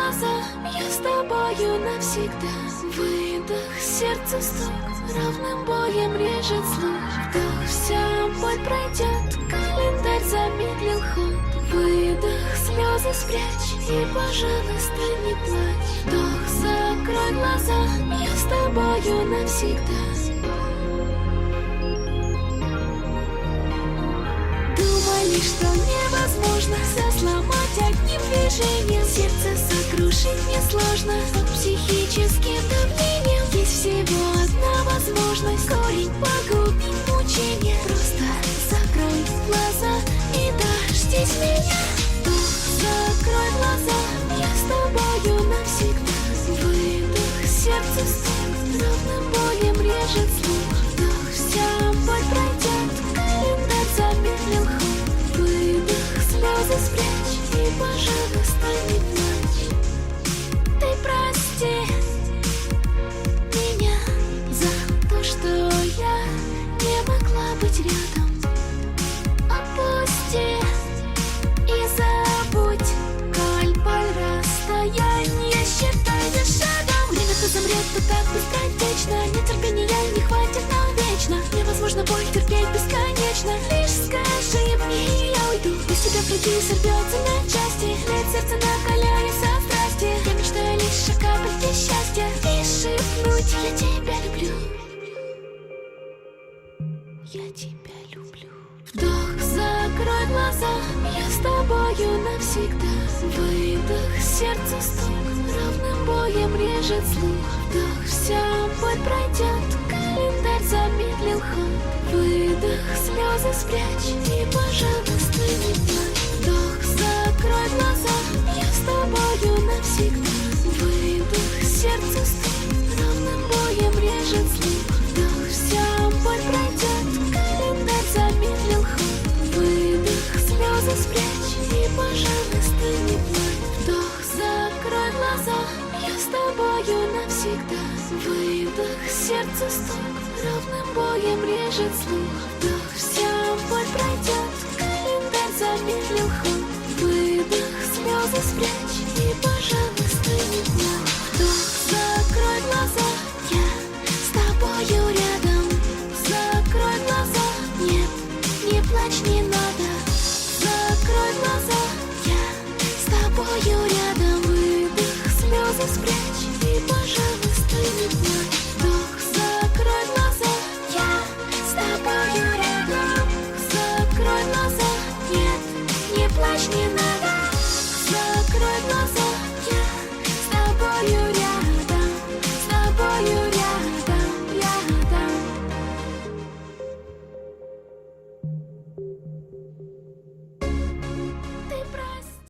глаза, я с тобою навсегда. Выдох, сердце стук, равным боем режет слух. Вдох, вся боль пройдет, календарь замедлил ход. Выдох, слезы спрячь и, пожалуйста, не плачь. Вдох, закрой глаза, я с тобою навсегда. Думали, что невозможно все сломать одним движением. Сердце сокрушить несложно, под психическим давлением. Есть всего одна возможность, корень погубить мучения. Просто закрой глаза и дождись меня. Вдох, закрой глаза, я с тобою навсегда. Выдох, сердце стук, равным боем режет слух. Вдох, вся боль пройдет, календарь замедлил ход. Выдох, слезы спрячь и, пожалуйста, не плачь. Ты прости меня за то, что я не могла быть рядом. Отпусти и забудь, коль боль расстояние считай шагом. Время-то замрет, то так быстротечно. Нетерпения не хватит навечно. Невозможно боль терпеть бесконечно. Лишь скажи мне, и я уйду. Без тебя в груди сорвется на части. Лед сердце накаляется от страсти. Я мечтаю лишь о капельке счастья и шепнуть: я тебя люблю. Я тебя люблю. Вдох, закрой глаза, я с тобою навсегда. Выдох, сердце стук, равным боем режет слух. Вдох, вся боль пройдет, календарь замедлил ход. Выдох, слезы спрячь и, пожалуйста, не плачь. Вдох, закрой глаза, я с тобою навсегда. Выдох, сердце стук, равным боем режет слух. Вдох, вся боль пройдет, календарь замедлил ход. Выдох, слезы спрячь и, пожалуйста, не плачь. Вдох, закрой глаза, я с тобою навсегда. Выдох, сердце стук, равным боем режет слух. Вдох, вся